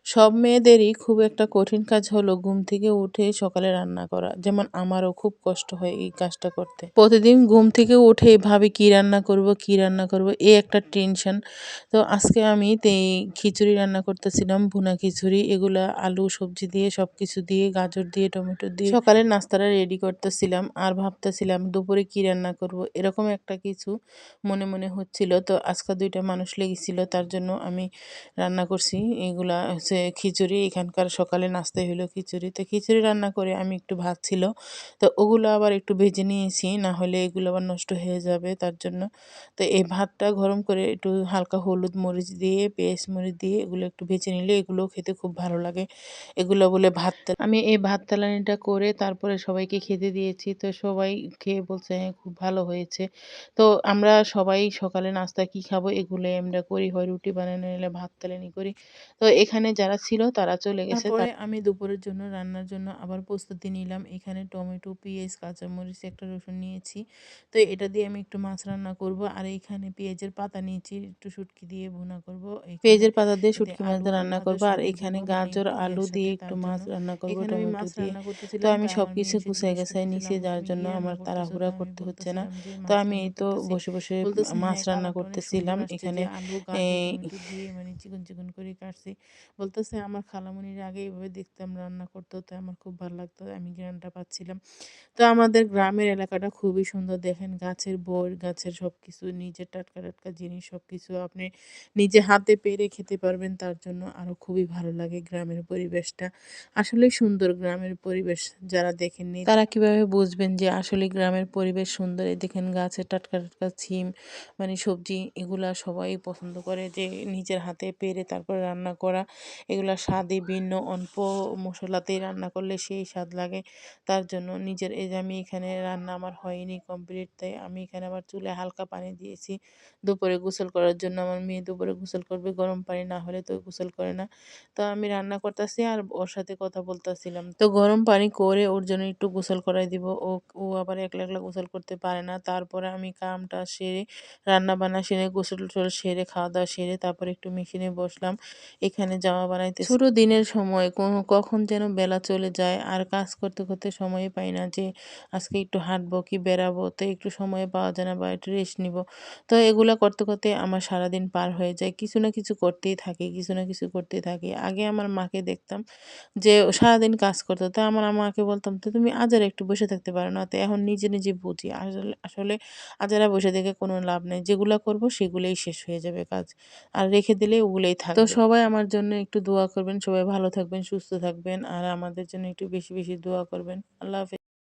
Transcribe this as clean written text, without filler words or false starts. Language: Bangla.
সব মেয়েদেরই খুব একটা কঠিন কাজ হলো ঘুম থেকে উঠে সকালে রান্না করা। যেমন আমারও খুব কষ্ট হয় এই কাজটা করতে। প্রতিদিন ঘুম থেকে উঠে ভাবি কি রান্না করব, কি রান্না করব এই একটা টেনশন। তো আজকে আমি খিচুড়ি রান্না করতেছিলাম, ভুনা খিচুড়ি। এগুলা আলু সবজি দিয়ে সবকিছু দিয়ে গাজর দিয়ে টমেটো দিয়ে সকালের নাস্তাটা রেডি করতেছিলাম আর ভাবতেছিলাম দুপুরে কি রান্না করব। এরকম একটা কিছু মনে মনে হচ্ছিল। তো আজকে ২ টা মানুষ লেগেছিল তার জন্য আমি রান্না করছি। এগুলা হচ্ছে খিচুড়ি, এখানকার সকালে নাস্তাই হলো খিচুড়ি। তো খিচুড়ি রান্না করে আমি একটু ভাত ছিল। তো ওগুলো আবার একটু ভেজে নিয়েছি, না হলে এগুলো আবার নষ্ট হয়ে যাবে তার জন্য। তো এই ভাতটা গরম করে একটু হালকা হলুদ মরিচ দিয়ে, পেঁয়াজ মরিচ দিয়ে এগুলো একটু ভেজে নিলে এগুলোও খেতে খুব ভালো লাগে। এগুলো বলে আমি এই ভাত তেলানিটা করে তারপরে সবাইকে খেতে দিয়েছি। তো সবাই খেয়ে বলছে, "হ্যাঁ, খুব ভালো হয়েছে।" তো আমরা সবাই সকালে নাস্তা কি খাবো এগুলোই আমরা করি। হয় রুটি বানাই নইলে ভাত তেলানি করি। তো এখানে যারা ছিল তারা চলে গেছে। তারপরে আমি দুপুরের জন্য রান্নার জন্য আবার প্রস্তুতি নিলাম। এখানে টমেটো, পেঁয়াজ, কাঁচামরিচ, একটা রসুন নিয়েছি। তো এটা দিয়ে আমি একটু মাছ রান্না করব। আর এইখানে পেঁয়াজের পাতা নিয়েছি, একটু শুটকি দিয়ে ভুনা করব। পেঁয়াজের পাতা দিয়ে শুটকি মাছ দিয়ে রান্না করব। আর এখানে গাজর, আলু দিয়ে একটু মাছ রান্না করব টমেটো দিয়ে। তো আমি সবকিছু গুছায় গাছায় নিছি যার জন্য আমার তাড়াহুড়া করতে হচ্ছে না। তো আমি এই তো বসে, বসে মাছ রান্না করতেছিলাম। এখানে আলু, এ গাজর, টমেটো দিয়ে মানে চিকন, চিকন করে কাটছি। বলতেছে আমার খালামণির আগে এভাবে দেখতাম রান্না করতো, তো আমার খুব ভালো লাগতো। আমি ঘ্রাণটা পাচ্ছিলাম। তো আমাদের গ্রামের এলাকাটা খুবই সুন্দর। দেখেন গাছের বর, গাছের সবকিছু নিজের টাটকা, টাটকা জিনিস সবকিছু আপনি নিজে হাতে পেড়ে খেতে পারবেন। তার জন্য আরো খুবই ভালো লাগে গ্রামের পরিবেশটা। আসলেই সুন্দর গ্রামের পরিবেশ। যারা দেখেননি তারা কিভাবে বুঝবেন যে আসলে গ্রামের পরিবেশ সুন্দর? এই দেখেন গাছের টাটকা, টাটকা সিম মানে সবজি এগুলা সবাই পছন্দ করে যে নিজের হাতে পেড়ে তারপরে রান্না করা। এগুলা স্বাদই ভিন্ন। অল্প মসলাতেই রান্না করলে সেই স্বাদ লাগে। তার জন্য নিজের এই যে আমি এখানে রান্না আমার হয়নি কমপ্লিট, তাই আমি এখানে আবার চুলায় হালকা পানি দিয়েছি দুপুরে গোসল করার জন্য। আমার মেয়ে দুপুরে গোসল করবে, গরম পানি না হলে তো গোসল করে না। তো আমি রান্না করতেছি আর ওর সাথে কথা বলতেছিলাম। তো গরম পানি করে ওর জন্য একটু গোসল করাই দিব। ও আবার একলা, একলা গোসল করতে পারে না। তারপরে আমি কামটা সেরে রান্না-বান্না সেরে গোসল-টোসল সেরে খাওয়া-দাওয়া সেরে তারপরে একটু মেশিনে বসলাম। এখানে জামা বানাইতেছি। ছোট দিনের সময় কখন যেন বেলা চলে যায় আর কাজ করতে, করতে সময়ই পাই না যে আজকে একটু হাঁটবো কি বেড়াবো। তো একটু সময় পাওয়া যায় না বা একটু রেস্ট নিবো। তো এগুলা করতে, করতে আমার সারাদিন পার হয়ে যায়। কিছু না কিছু করতেই থাকি, কিছু না কিছু করতেই থাকি। আগে আমার মাকে দেখতাম যে ও সারাদিন কাজ করতো। তো আমার মাকে বলতাম, "তো তুমি আজ আর একটু বসে থাকতে পারো না?" তো এখন নিজে, নিজে বুঝি আসলে আজারা বসে থেকে কোনো লাভ নেই। যেগুলা করব সেগুলোই শেষ হয়ে যাবে কাজ। আর রেখে দিলে ওগুলোই থাকবে। তো সবাই আমার জন্য একটু দোয়া করবেন। সবাই ভালো থাকবেন, সুস্থ থাকবেন। আর আমাদের জন্য একটু বেশি, বেশি দোয়া করবেন। আল্লাহ হাফেজ।